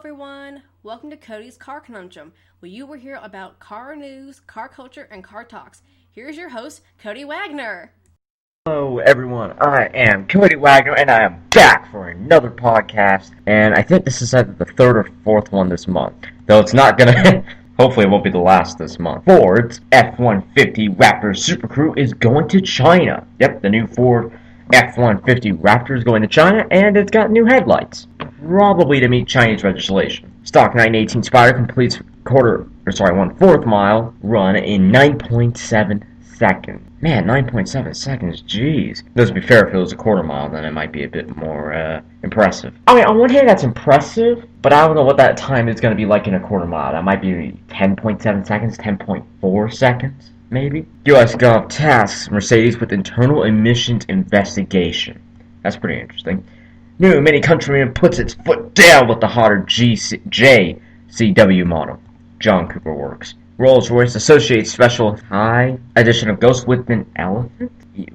everyone. Welcome to Cody's Car Conundrum, where you will hear about car news, car culture, and car talks. Here's your host, Cody Wagner. Hello everyone, I am Cody Wagner and I am back for another podcast, and I think this is either the third or fourth one this month, though it's not gonna, hopefully it won't be the last this month. Ford's F-150 Raptor Super Crew is going to China. Yep, the new Ford F-150 Raptor is going to China, and it's got new headlights, probably to meet Chinese legislation. Stock 918 Spider completes one-fourth mile run in 9.7 seconds. Man, 9.7 seconds, jeez. Though to be fair, if it was a quarter mile, then it might be a bit more impressive. I mean, on one hand, that's impressive, but I don't know what that time is going to be like in a quarter mile. That might be 10.7 seconds, 10.4 seconds, maybe. U.S. Gov tasks Mercedes with internal emissions investigation. That's pretty interesting. New Mini Countryman puts its foot down with the hotter JCW model. John Cooper Works. Rolls-Royce Associates Special High Edition of Ghost with an Elephant?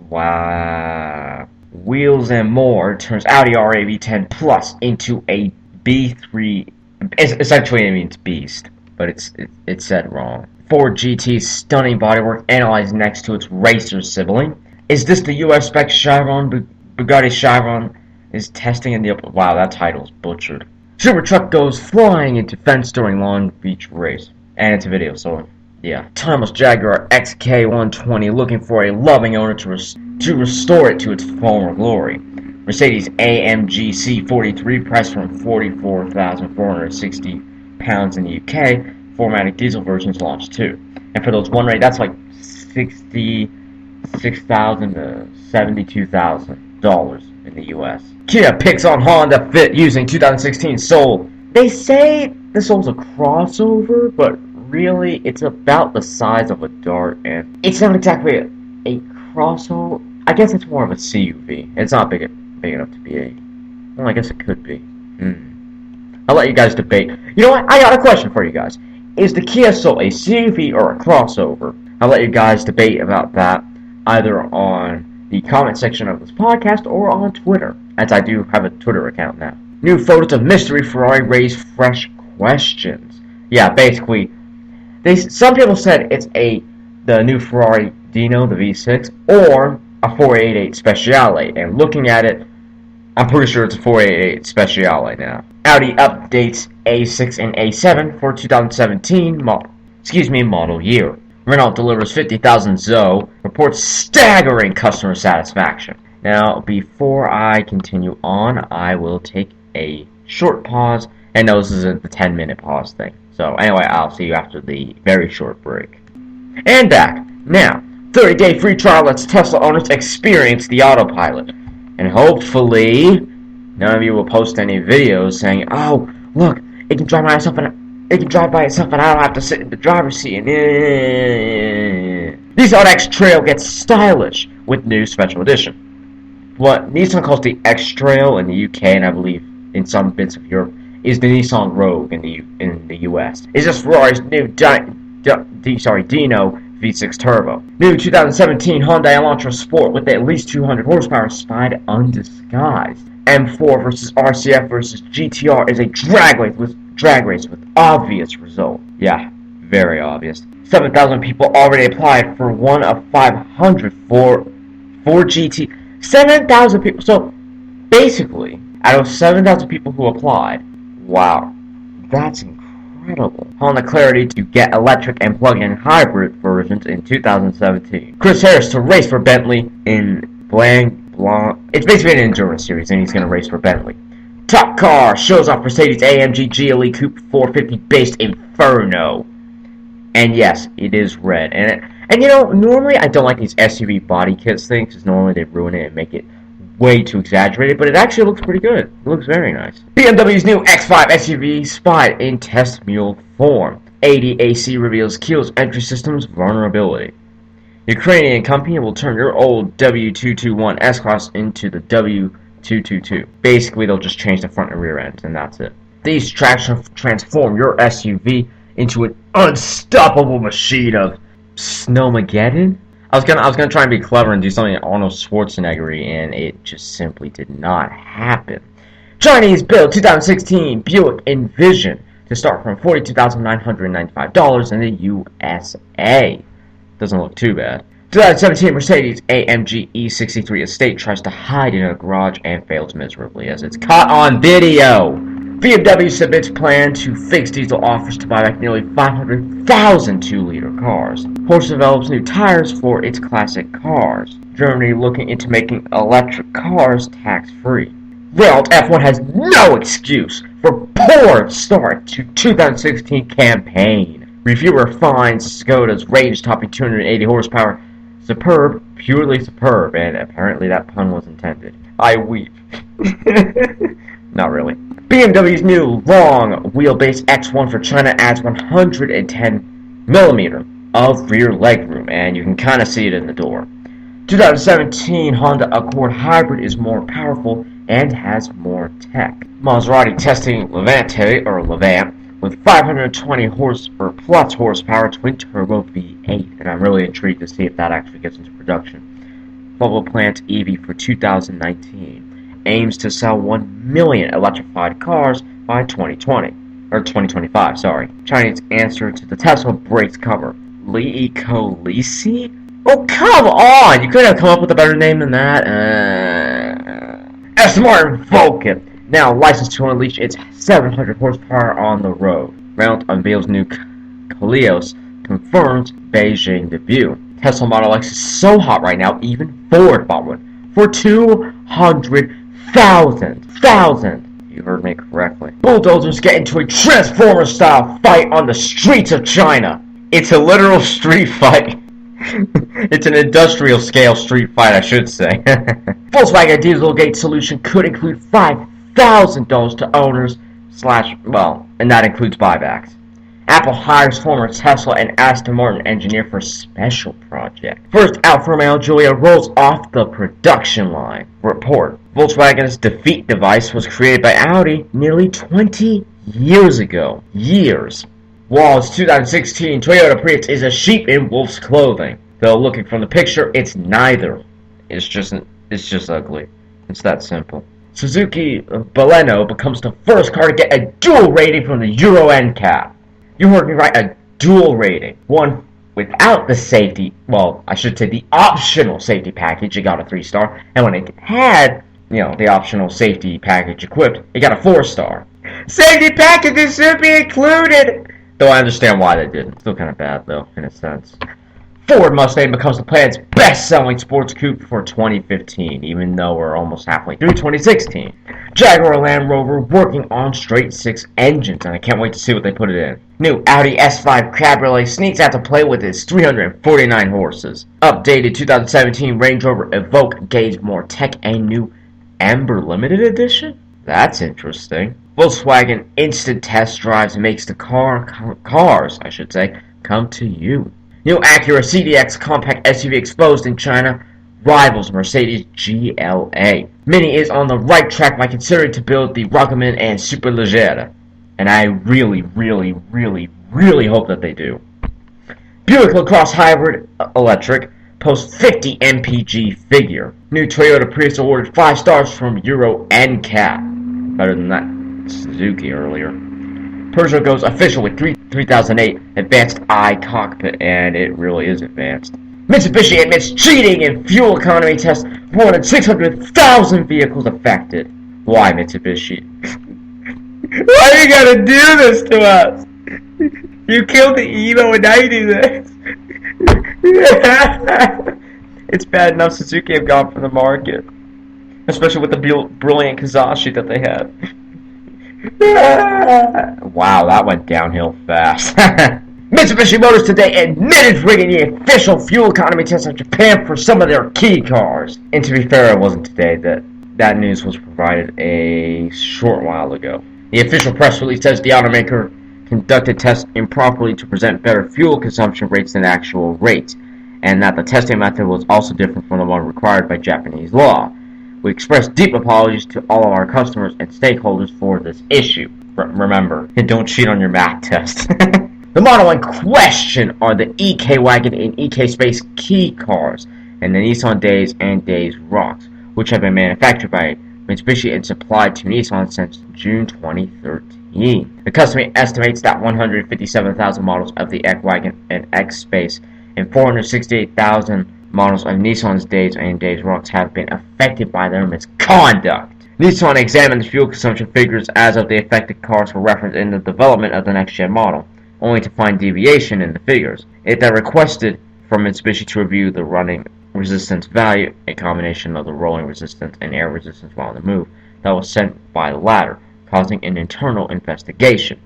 Wow. Wheels and More turns Audi RAV10 Plus into a B3. Essentially it means beast, but it's said wrong. Ford GT's stunning bodywork analyzed next to its racer sibling. Is this the US spec Chiron? Bugatti Chiron is testing in the open. Wow, that title's butchered. Super truck goes flying into fence during Long Beach race. And it's a video, so yeah. Thomas Jaguar XK120 looking for a loving owner to restore it to its former glory. Mercedes AMG C43 priced from £44,460 in the UK. 4MATIC diesel versions launched too. And for those one-rate, that's like $66,000 to $72,000 in the US. Kia picks on Honda Fit using 2016 Soul. They say the Soul's a crossover, but really, it's about the size of a dart, and it's not exactly a crossover. I guess it's more of a CUV. It's not big enough to be a. Well, I guess it could be. I'll let you guys debate. You know what? I got a question for you guys. Is the Kia Soul a CUV or a crossover? I'll let you guys debate about that either on the comment section of this podcast or on Twitter, as I do have a Twitter account now. New photos of mystery Ferrari raise fresh questions. Yeah, basically. Some people said it's the new Ferrari Dino, the V6, or a 488 Speciale. And looking at it, I'm pretty sure it's a 488 Speciale now. Audi updates A6 and A7 for 2017 model year. Renault delivers 50,000 Zoe, reports staggering customer satisfaction. Now, before I continue on, I will take a short pause. And no, this isn't the 10-minute pause thing. So anyway, I'll see you after the very short break. And back. Now, 30-day free trial lets Tesla owners experience the autopilot. And hopefully, none of you will post any videos saying, "Oh, look, it can drive by itself and I don't have to sit in the driver's seat." Nissan X-Trail gets stylish with new special edition. What Nissan calls the X-Trail in the UK, and I believe in some bits of Europe, is the Nissan Rogue in the US. Is this Ferrari's new Dino V6 Turbo. New 2017 Hyundai Elantra Sport with at least 200 horsepower spied undisguised. M4 versus RCF versus GTR is a drag race with obvious result. Yeah, very obvious. 7,000 people already applied for one of 500 for GT. 7,000 people. So basically, out of 7,000 people who applied, wow, that's incredible. Honda Clarity to get electric and plug-in hybrid versions in 2017. Chris Harris to race for Bentley in Blanc. It's basically an endurance series, and he's going to race for Bentley. Top Car shows off Mercedes AMG GLE Coupe 450 based Inferno. And yes, it is red. And you know, normally I don't like these SUV body kits things, because normally they ruin it and make it way too exaggerated, but it actually looks pretty good. It looks very nice. BMW's new X5 SUV spied in test mule form. ADAC reveals Kia's entry system's vulnerability. Ukrainian company will turn your old W221 S-Class into the W222. Basically, they'll just change the front and rear ends, and that's it. These tracks transform your SUV into an unstoppable machine of Snowmageddon. I was gonna try and be clever and do something Arnold Schwarzenegger-y, and it just simply did not happen. Chinese-built 2016 Buick Envision to start from $42,995 in the USA. Doesn't look too bad. 2017 Mercedes AMG E63 Estate tries to hide in a garage and fails miserably as it's caught on video. BMW submits plan to fix diesel offers to buy back nearly 500,000 2-liter cars. Porsche develops new tires for its classic cars. Germany looking into making electric cars tax-free. Renault F1 has no excuse for poor start to 2016 campaign. Reviewer finds Skoda's range-topping 280 horsepower superb, purely superb, and apparently that pun was intended. I weep. Not really. BMW's new long wheelbase X1 for China adds 110mm of rear legroom, and you can kind of see it in the door. 2017 Honda Accord Hybrid is more powerful and has more tech. Maserati testing Levante with 520 plus horsepower twin-turbo V8, and I'm really intrigued to see if that actually gets into production. Volvo plans EV for 2019. Aims to sell 1 million electrified cars by 2025, sorry. Chinese answer to the Tesla brakes cover. Lisi? Oh, come on! You couldn't have come up with a better name than that. Aston Martin Vulcan, now licensed to unleash its 700 horsepower on the road. Renault unveils new Koleos, confirms Beijing debut. Tesla Model X is so hot right now, even Ford bought one for 200,000. You heard me correctly. Bulldozers get into a Transformer-style fight on the streets of China. It's a literal street fight. It's an industrial-scale street fight, I should say. Volkswagen Dieselgate solution could include $5,000 to owners and that includes buybacks. Apple hires former Tesla and Aston Martin engineer for special project. First Alfa Romeo Giulia rolls off the production line. Report. Volkswagen's defeat device was created by Audi nearly 20 years ago. Wall's 2016 Toyota Prius is a sheep in wolf's clothing. Though looking from the picture, it's neither. It's just ugly. It's that simple. Suzuki Baleno becomes the first car to get a dual rating from the Euro NCAP. You heard me right, a dual rating. One without the safety, the optional safety package, it got a 3-star. And when it had, the optional safety package equipped, it got a 4-star. Safety packages should be included! Though I understand why they didn't. Still kind of bad, though, in a sense. Ford Mustang becomes the planet's best-selling sports coupe for 2015, even though we're almost halfway through 2016. Jaguar Land Rover working on straight-six engines, and I can't wait to see what they put it in. New Audi S5 Cabriolet sneaks out to play with its 349 horses. Updated 2017 Range Rover Evoque gains more tech and new Amber Limited Edition? That's interesting. Volkswagen instant test drives makes the cars, come to you. New Acura CDX compact SUV exposed in China rivals Mercedes GLA. Mini is on the right track by considering to build the Rockman and Superleggera. And I really, really, really, really hope that they do. Buick LaCrosse Hybrid Electric posts 50 MPG figure. New Toyota Prius awarded 5 stars from Euro NCAP. Better than that Suzuki earlier. Peugeot goes official with 3008 Advanced Eye Cockpit, and it really is advanced. Mitsubishi admits cheating in fuel economy tests, more than 600,000 vehicles affected. Why, Mitsubishi? Why you gotta do this to us? You killed the Evo and now you do this. It's bad enough Suzuki have gone from the market. Especially with the brilliant Kazashi that they had. Wow, that went downhill fast. Mitsubishi Motors today admitted rigging the official fuel economy test of Japan for some of their key cars. And to be fair, it wasn't today. That news was provided a short while ago. The official press release says the automaker conducted tests improperly to present better fuel consumption rates than actual rates, and that the testing method was also different from the one required by Japanese law. We express deep apologies to all of our customers and stakeholders for this issue. Remember, don't cheat on your math test. The model in question are the EK Wagon and EK Space key cars, and the Nissan Days and Days Rocks, which have been manufactured by Mitsubishi and supplied to Nissan since June 2013. The company estimates that 157,000 models of the X-Wagon and X-Space and 468,000 models of Nissan's Days and Days Rocks have been affected by their misconduct. Nissan examined the fuel consumption figures as of the affected cars for reference in the development of the next-gen model, only to find deviation in the figures. It then requested from Mitsubishi to review the running resistance value, a combination of the rolling resistance and air resistance while on the move, that was sent by the latter, causing an internal investigation.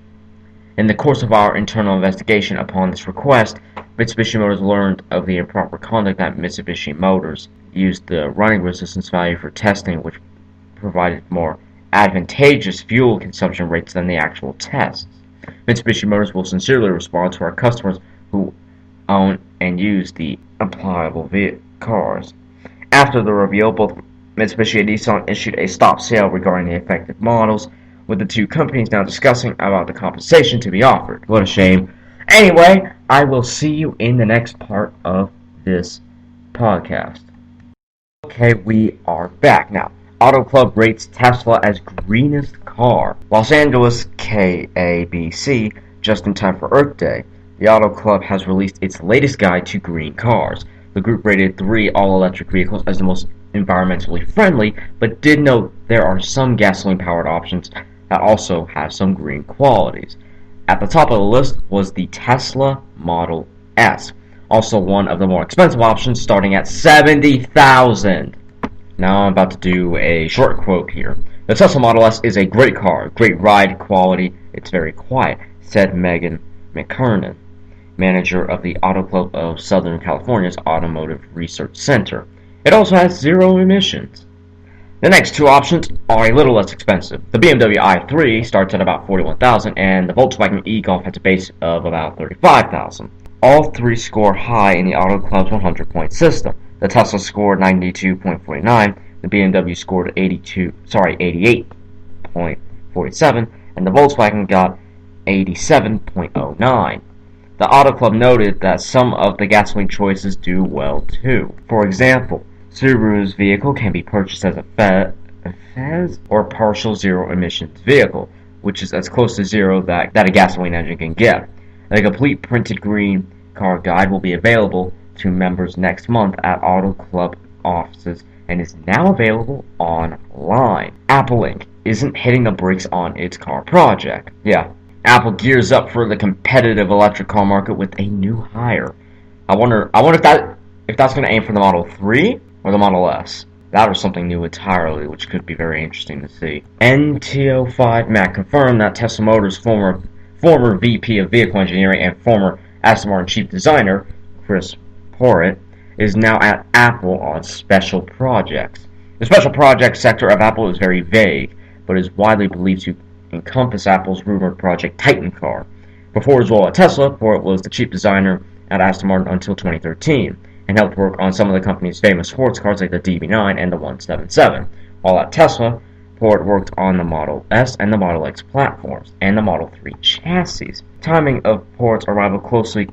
In the course of our internal investigation upon this request, Mitsubishi Motors learned of the improper conduct that Mitsubishi Motors used the running resistance value for testing, which provided more advantageous fuel consumption rates than the actual tests. Mitsubishi Motors will sincerely respond to our customers who own and use the applicable cars. After the reveal, both Mitsubishi and Nissan issued a stop sale regarding the affected models, with the two companies now discussing about the compensation to be offered. What a shame. Anyway, I will see you in the next part of this podcast. Okay, we are back now. Auto Club rates Tesla as greenest car. Los Angeles KABC, just in time for Earth Day. The Auto Club has released its latest guide to green cars. The group rated 3 all-electric vehicles as the most environmentally friendly, but did note there are some gasoline-powered options that also have some green qualities. At the top of the list was the Tesla Model S, also one of the more expensive options, starting at $70,000. Now I'm about to do a short quote here. The Tesla Model S is a great car, great ride quality, it's very quiet, said Megan McKernan, manager of the Auto Club of Southern California's Automotive Research Center. It also has 0 emissions. The next 2 options are a little less expensive. The BMW i3 starts at about $41,000, and the Volkswagen e-Golf has a base of about $35,000. All 3 score high in the Auto Club's 100-point system. The Tesla scored 92.49, the BMW scored 88.47, and the Volkswagen got 87.09. The Auto Club noted that some of the gasoline choices do well too. For example, Subaru's vehicle can be purchased as a FES or partial zero emissions vehicle, which is as close to zero that a gasoline engine can get. A complete printed green car guide will be available to members next month at Auto Club offices and is now available online. Apple Inc. isn't hitting the brakes on its car project. Yeah, Apple gears up for the competitive electric car market with a new hire. I wonder if that's going to aim for the Model 3 or the Model S. That or something new entirely, which could be very interesting to see. NTO5 Mac confirmed that Tesla Motors' former VP of Vehicle Engineering and former Aston Martin Chief Designer, Chris Porritt, is now at Apple on special projects. The special projects sector of Apple is very vague, but is widely believed to encompass Apple's rumored Project Titan car. Before his role at Tesla, Porritt was the chief designer at Aston Martin until 2013, and helped work on some of the company's famous sports cars like the DB9 and the 177. While at Tesla, Porritt worked on the Model S and the Model X platforms, and the Model 3 chassis. Timing of Porritt's arrival closely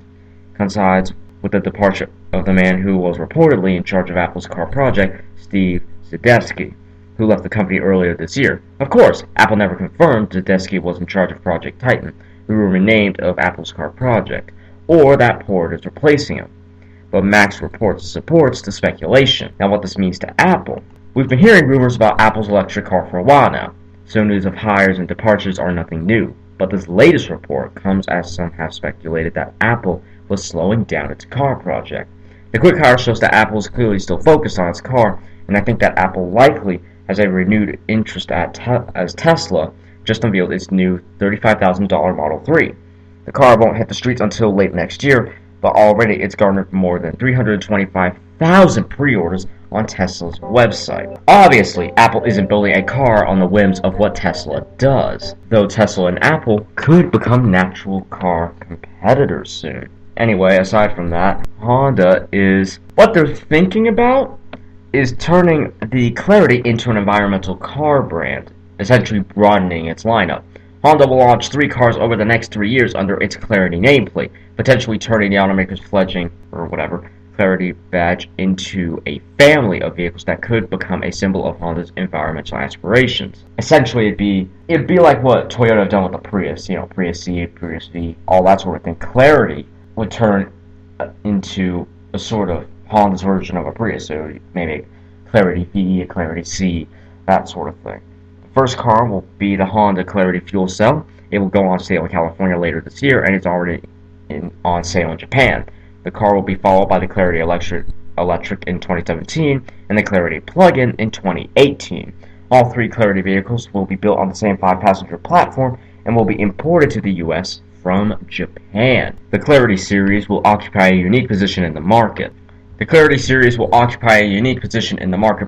coincides with the departure of the man who was reportedly in charge of Apple's car project, Steve Zadesky, who left the company earlier this year. Of course, Apple never confirmed Zadesky was in charge of Project Titan, the rumor named of Apple's car project, or that Porritt is replacing him. But Max Reports supports the speculation. Now what this means to Apple. We've been hearing rumors about Apple's electric car for a while now, so news of hires and departures are nothing new. But this latest report comes as some have speculated that Apple was slowing down its car project. The quick hire shows that Apple is clearly still focused on its car, and I think that Apple likely has a renewed interest as Tesla just unveiled its new $35,000 Model 3. The car won't hit the streets until late next year, but already it's garnered more than 325,000 pre-orders on Tesla's website. Obviously, Apple isn't building a car on the whims of what Tesla does, though Tesla and Apple could become natural car competitors soon. Anyway, aside from that, what they're thinking about is turning the Clarity into an environmental car brand, essentially broadening its lineup. Honda will launch 3 cars over the next 3 years under its Clarity nameplate, potentially turning the automaker's Clarity badge into a family of vehicles that could become a symbol of Honda's environmental aspirations. Essentially, it'd be like what Toyota have done with the Prius, Prius C, Prius V, all that sort of thing. Clarity would turn into a sort of Honda's version of a Prius, so maybe a Clarity V, a Clarity C, that sort of thing. The first car will be the Honda Clarity fuel cell. It will go on sale in California later this year, and it's already on sale in Japan. The car will be followed by the Clarity Electric in 2017 and the Clarity Plug-in in 2018. All three Clarity vehicles will be built on the same 5-passenger platform and will be imported to the U.S. from Japan. The Clarity series will occupy a unique position in the market.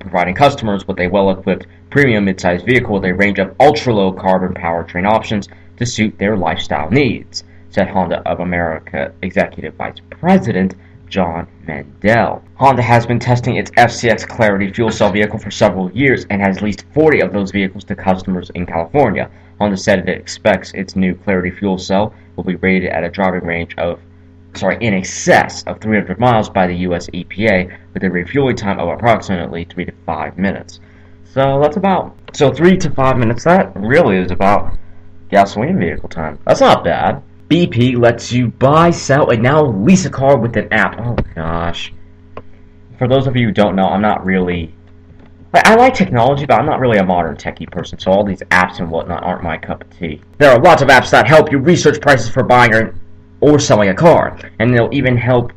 Providing customers with a well-equipped premium midsize vehicle with a range of ultra-low carbon powertrain options to suit their lifestyle needs, said Honda of America Executive Vice President John Mendel. Honda has been testing its FCX Clarity fuel cell vehicle for several years and has leased 40 of those vehicles to customers in California. Honda said it expects its new Clarity fuel cell will be rated at a driving range in excess of 300 miles by the U.S. EPA with a refueling time of approximately 3 to 5 minutes. So 3 to 5 minutes, that really is about gasoline vehicle time. That's not bad. BP lets you buy, sell, and now lease a car with an app. Oh gosh. For those of you who don't know, I like technology, but I'm not really a modern techie person, so all these apps and whatnot aren't my cup of tea. There are lots of apps that help you research prices for buying or selling a car, and they'll even hook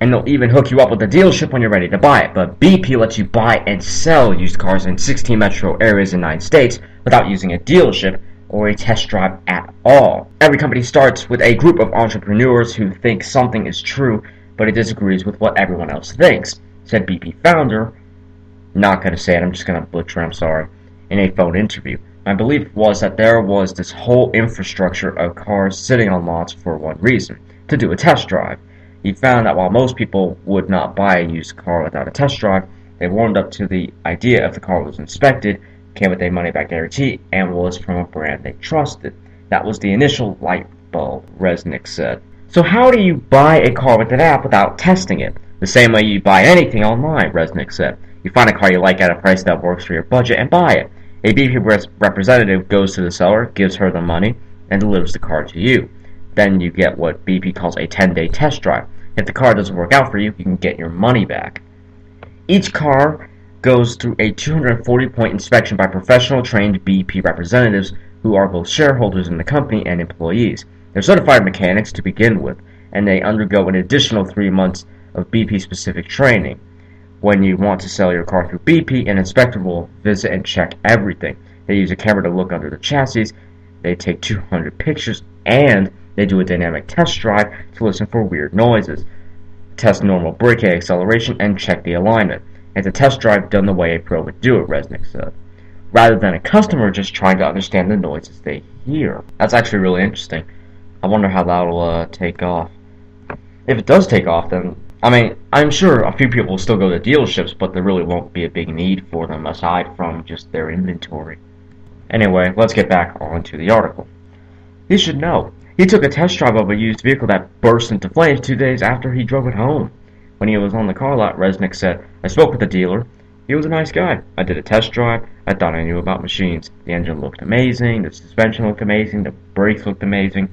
you up with a dealership when you're ready to buy it. But BP lets you buy and sell used cars in 16 metro areas in 9 states without using a dealership or a test drive at all. Every company starts with a group of entrepreneurs who think something is true, but it disagrees with what everyone else thinks, said BP founder, not going to say it, I'm just going to butcher, I'm sorry, in a phone interview. My belief was that there was this whole infrastructure of cars sitting on lots for one reason, to do a test drive. He found that while most people would not buy a used car without a test drive, they warmed up to the idea if the car was inspected, came with a money-back guarantee, and was from a brand they trusted. That was the initial light bulb, Resnick said. So how do you buy a car with an app without testing it? The same way you buy anything online, Resnick said. You find a car you like at a price that works for your budget and buy it. A BP representative goes to the seller, gives her the money, and delivers the car to you. Then you get what BP calls a 10-day test drive. If the car doesn't work out for you, you can get your money back. Each car goes through a 240-point inspection by professional trained BP representatives who are both shareholders in the company and employees. They're certified mechanics to begin with, and they undergo an additional 3 months of BP-specific training. When you want to sell your car through BP, an inspector will visit and check everything. They use a camera to look under the chassis, they take 200 pictures, and they do a dynamic test drive to listen for weird noises, test normal braking acceleration, and check the alignment. It's a test drive done the way a pro would do it, Resnick said, rather than a customer just trying to understand the noises they hear. That's actually really interesting. I wonder how that'll take off. If it does take off, then, I'm sure a few people will still go to dealerships, but there really won't be a big need for them aside from just their inventory. Anyway, let's get back onto the article. You should know. He took a test drive of a used vehicle that burst into flames 2 days after he drove it home. When he was on the car lot, Resnick said, I spoke with the dealer. He was a nice guy. I did a test drive. I thought I knew about machines. The engine looked amazing. The suspension looked amazing. The brakes looked amazing.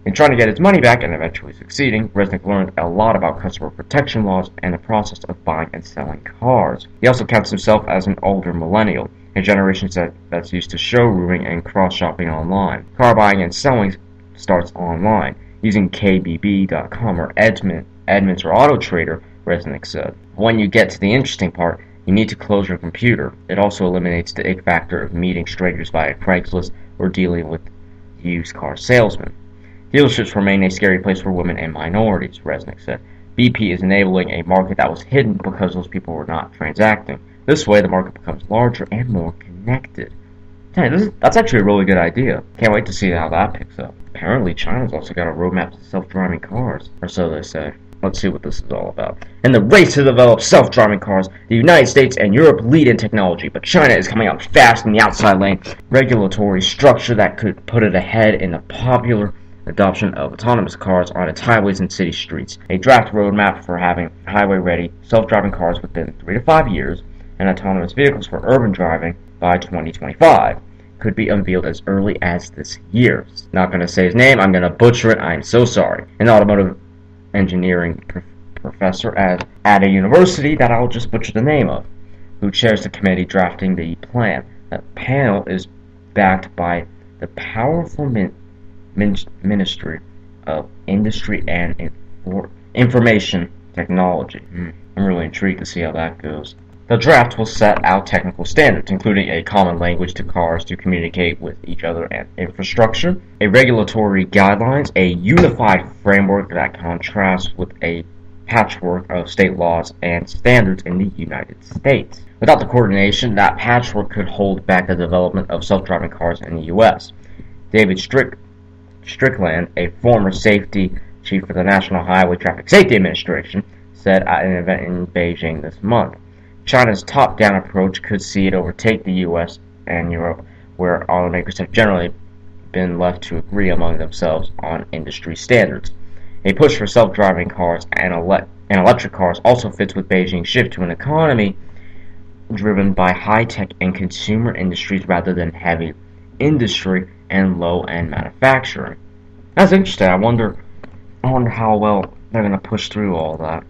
In trying to get his money back and eventually succeeding, Resnick learned a lot about customer protection laws and the process of buying and selling cars. He also counts himself as an older millennial, a generation that's used to showrooming and cross-shopping online. Car buying and selling starts online, using KBB.com or Edmunds or Auto Trader, Resnick said. When you get to the interesting part, you need to close your computer. It also eliminates the ick factor of meeting strangers via Craigslist or dealing with used car salesmen. Dealerships remain a scary place for women and minorities, Resnick said. BP is enabling a market that was hidden because those people were not transacting. This way, the market becomes larger and more connected. That's actually a really good idea. Can't wait to see how that picks up. Apparently, China's also got a roadmap to self-driving cars, or so they say. Let's see what this is all about. In the race to develop self-driving cars, the United States and Europe lead in technology, but China is coming out fast in the outside lane. Regulatory structure that could put it ahead in the popular adoption of autonomous cars on its highways and city streets, a draft roadmap for having highway-ready self-driving cars within 3 to 5 years, and autonomous vehicles for urban driving by 2025 could be unveiled as early as this year. Not going to say his name, I'm going to butcher it, I'm so sorry. An automotive engineering professor at a university that I'll just butcher the name of, who chairs the committee drafting the plan. The panel is backed by the powerful Ministry of Industry and Information Technology. I'm really intrigued to see how that goes. The draft will set out technical standards, including a common language to cars to communicate with each other and infrastructure, a regulatory guidelines, a unified framework that contrasts with a patchwork of state laws and standards in the United States. Without the coordination, that patchwork could hold back the development of self-driving cars in the U.S. David Strickland, a former safety chief for the National Highway Traffic Safety Administration, said at an event in Beijing this month. China's top-down approach could see it overtake the U.S. and Europe, where automakers have generally been left to agree among themselves on industry standards. A push for self-driving cars and electric cars also fits with Beijing's shift to an economy driven by high-tech and consumer industries rather than heavy industry and low-end manufacturing. That's interesting. I wonder how well they're going to push through all that.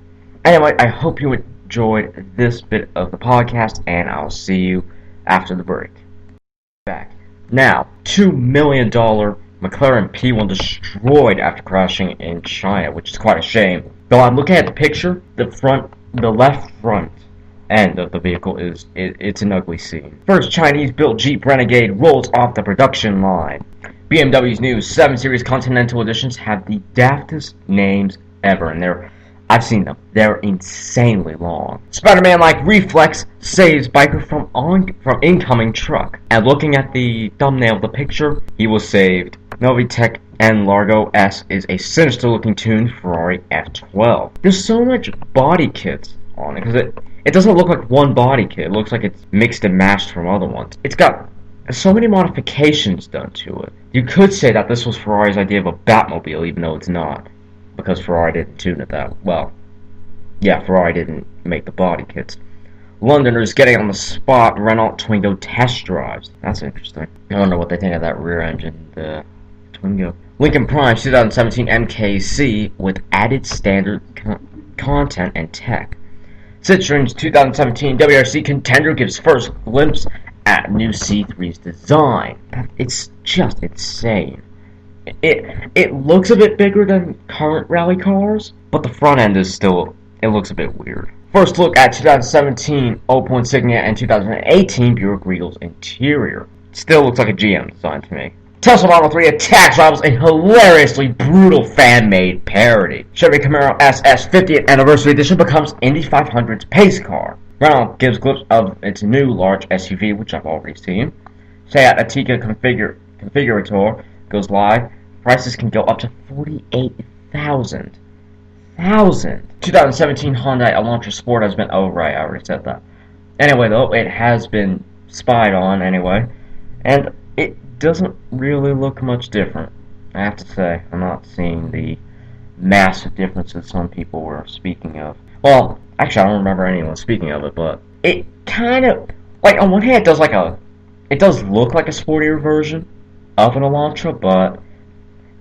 Anyway, I hope you enjoyed this bit of the podcast, and I'll see you after the break. Back. Now, $2 million McLaren P1 destroyed after crashing in China, which is quite a shame. Though I'm looking at the picture, the left front end of the vehicle it's an ugly scene. First Chinese-built Jeep Renegade rolls off the production line. BMW's new 7 Series Continental Editions have the daftest names ever, and I've seen them. They're insanely long. Spider-Man-like reflex saves biker from incoming truck. And looking at the thumbnail of the picture, he was saved. Novitec N Largo S is a sinister-looking tuned Ferrari F12. There's so much body kits on it, because it doesn't look like one body kit. It looks like it's mixed and matched from other ones. It's got so many modifications done to it. You could say that this was Ferrari's idea of a Batmobile, even though it's not, because Ferrari didn't tune it that well. Yeah, Ferrari didn't make the body kits. Londoners getting on the spot Renault Twingo test drives. That's interesting. I wonder what they think of that rear engine, the Twingo. Lincoln Prime's 2017 MKC with added standard content and tech. Citroen's 2017 WRC Contender gives first glimpse at new C3's design. It's just insane. It looks a bit bigger than current rally cars, but the front end is still, it looks a bit weird. First look at 2017 Opel Insignia and 2018 Buick Regal's interior. Still looks like a GM design to me. Tesla Model 3 attacks rivals in hilariously brutal fan-made parody. Chevy Camaro SS 50th Anniversary Edition becomes Indy 500's pace car. Renault gives glimpse of its new large SUV, which I've already seen. Seat Ateca Configurator goes live. Prices can go up to $48,000. 2017 Hyundai Elantra Sport has been... Oh, right, I already said that. Anyway, though, it has been spied on, anyway. And it doesn't really look much different. I have to say, I'm not seeing the massive differences some people were speaking of. Well, actually, I don't remember anyone speaking of it, but it kind of... Like, on one hand, it does look like a sportier version of an Elantra, but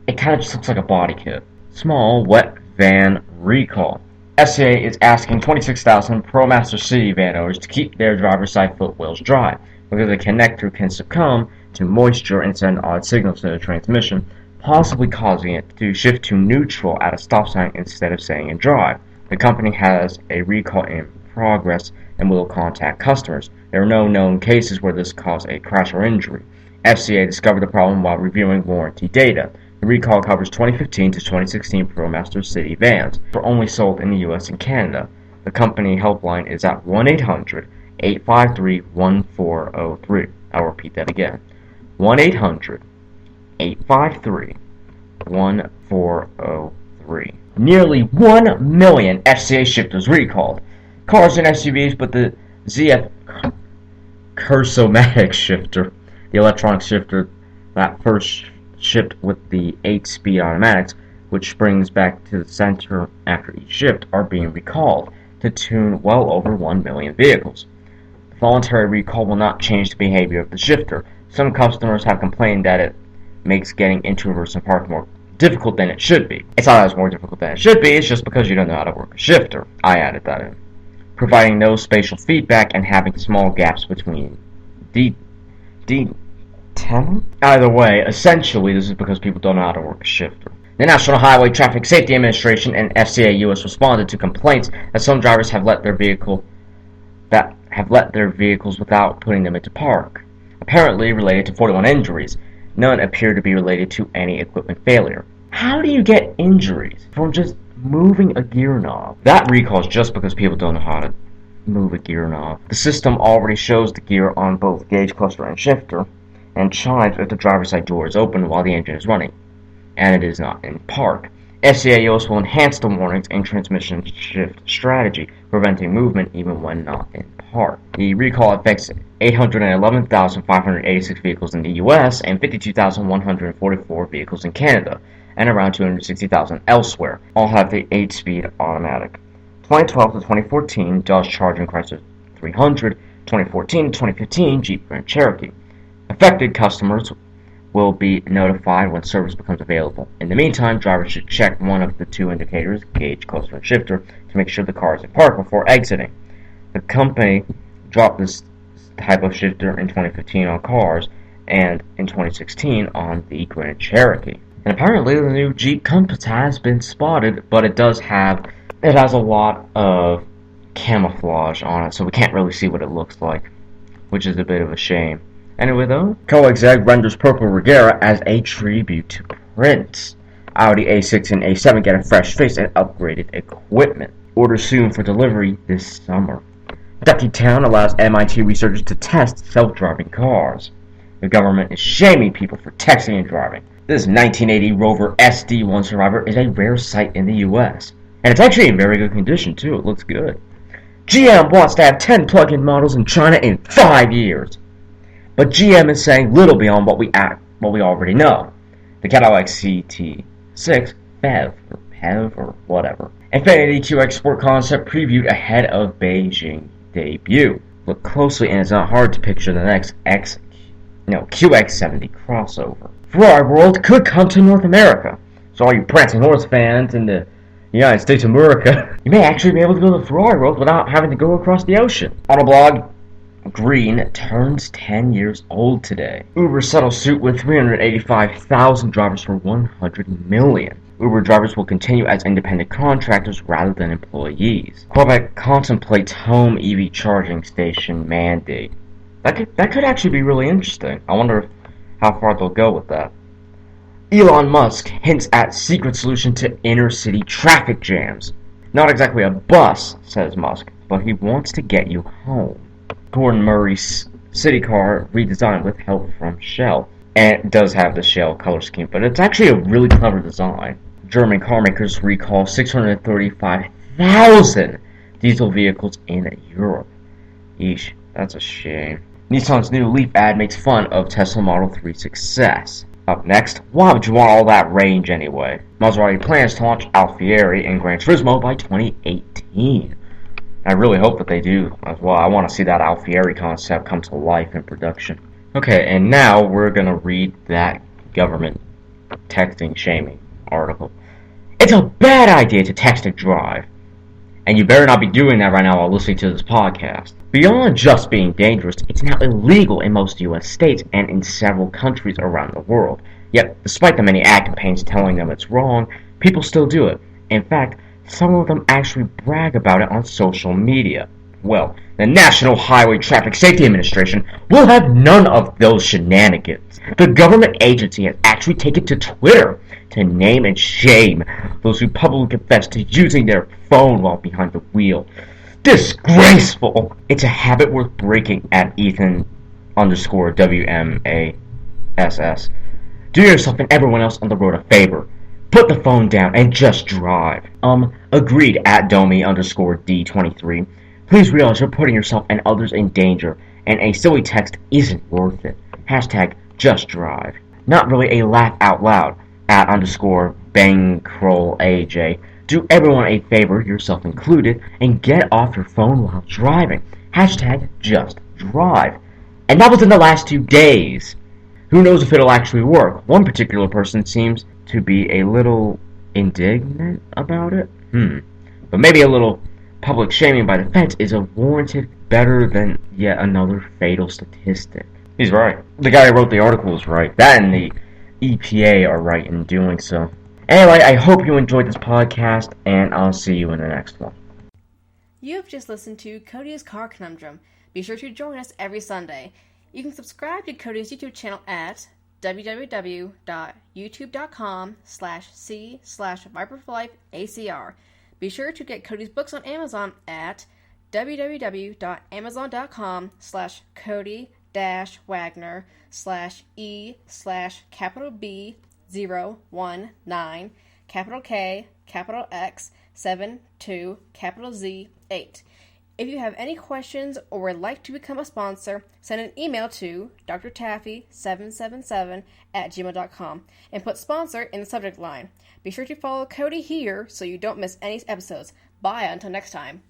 it kind of just looks like a body kit. Small, wet van recall. FCA is asking 26,000 ProMaster City van owners to keep their driver's side footwells dry, because the connector can succumb to moisture and send odd signals to the transmission, possibly causing it to shift to neutral at a stop sign instead of staying in drive. The company has a recall in progress and will contact customers. There are no known cases where this caused a crash or injury. FCA discovered the problem while reviewing warranty data. The recall covers 2015 to 2016 ProMaster City vans, but only sold in the US and Canada. The company helpline is at 1-800-853-1403. I'll repeat that again. 1-800-853-1403. Nearly 1 million FCA shifters recalled. Cars and SUVs, but the ZF Cursomatic shifter, the electronic shifter that first shipped with the 8-speed automatics, which springs back to the center after each shift, are being recalled to tune well over 1 million vehicles. The voluntary recall will not change the behavior of the shifter. Some customers have complained that it makes getting into reverse and park more difficult than it should be. It's not as more difficult than it should be, it's just because you don't know how to work a shifter. I added that in. Providing no spatial feedback and having small gaps between Either way, essentially this is because people don't know how to work a shifter. The National Highway Traffic Safety Administration and FCA US responded to complaints that some drivers have let their vehicles without putting them into park, apparently related to 41 injuries. None appear to be related to any equipment failure. How do you get injuries from just moving a gear knob? That recall is just because people don't know how to move a gear knob. The system already shows the gear on both gauge cluster and shifter, and chimes if the driver's side door is open while the engine is running, and it is not in park. FCA US will enhance the warnings and transmission shift strategy, preventing movement even when not in park. The recall affects 811,586 vehicles in the US and 52,144 vehicles in Canada, and around 260,000 elsewhere. All have the 8-speed automatic. 2012 to 2014 Dodge Charger and Chrysler 300, 2014 to 2015 Jeep Grand Cherokee. Affected customers will be notified when service becomes available. In the meantime, drivers should check one of the two indicators, gauge, cluster, and shifter, to make sure the car is in park before exiting. The company dropped this type of shifter in 2015 on cars and in 2016 on the Grand Cherokee. And apparently the new Jeep Compass has been spotted, but it has a lot of camouflage on it, so we can't really see what it looks like, which is a bit of a shame. Anyway, though, Koenigsegg renders Purple Regera as a tribute to Prince. Audi A6 and A7 get a fresh face and upgraded equipment. Order soon for delivery this summer. Duckytown allows MIT researchers to test self-driving cars. The government is shaming people for texting and driving. This 1980 Rover SD1 Survivor is a rare sight in the US. And it's actually in very good condition, too. It looks good. GM wants to have 10 plug-in models in China in 5 years. But GM is saying little beyond what we already know. The Cadillac CT6 PHEV or whatever. Infiniti QX Sport concept previewed ahead of Beijing debut. Look closely and it's not hard to picture the next QX70 crossover. Ferrari World could come to North America. So all you Prancing Horse fans in the United States of America, you may actually be able to go to Ferrari World without having to go across the ocean. Autoblog Green turns 10 years old today. Uber settles suit with 385,000 drivers for $100 million. Uber drivers will continue as independent contractors rather than employees. Quebec contemplates home EV charging station mandate. That could actually be really interesting. I wonder how far they'll go with that. Elon Musk hints at secret solution to inner city traffic jams. Not exactly a bus, says Musk, but he wants to get you home. Gordon Murray's city car redesigned with help from Shell. And it does have the Shell color scheme, but it's actually a really clever design. German carmakers recall 635,000 diesel vehicles in Europe. Yeesh, that's a shame. Nissan's new Leaf ad makes fun of Tesla Model 3 success. Up next, why would you want all that range anyway? Maserati plans to launch Alfieri and Gran Turismo by 2018. I really hope that they do as well. I want to see that Alfieri concept come to life in production. Okay, and now we're going to read that government texting shaming article. It's a bad idea to text and drive. And you better not be doing that right now while listening to this podcast. Beyond just being dangerous, it's now illegal in most U.S. states and in several countries around the world. Yet, despite the many ad campaigns telling them it's wrong, people still do it. In fact, some of them actually brag about it on social media. Well, the National Highway Traffic Safety Administration will have none of those shenanigans. The government agency has actually taken to Twitter to name and shame those who publicly confess to using their phone while behind the wheel. Disgraceful! It's a habit worth breaking at Ethan_WMASS. Do yourself and everyone else on the road a favor. Put the phone down and just drive. Agreed at Domi_D23. Please realize you're putting yourself and others in danger, and a silly text isn't worth it. Hashtag just drive. not really a laugh out loud. At underscore bankroll AJ. Do everyone a favor, yourself included, and get off your phone while driving. Hashtag just drive. And that was in the last 2 days. Who knows if it'll actually work? One particular person seems to be a little indignant about it. But maybe a little public shaming by the feds is a warranted better than yet another fatal statistic. He's right. The guy who wrote the article is right. That and the EPA are right in doing so. Anyway, I hope you enjoyed this podcast, and I'll see you in the next one. You have just listened to Cody's Car Conundrum. Be sure to join us every Sunday. You can subscribe to Cody's YouTube channel at www.youtube.com/c/viperforlifeacr. Be sure to get Cody's books on Amazon at www.amazon.com/Cody-Wagner/E/B019 K, X, 72, Z, 8. If you have any questions or would like to become a sponsor, send an email to drtaffy777@gmail.com and put sponsor in the subject line. Be sure to follow Cody here so you don't miss any episodes. Bye until next time.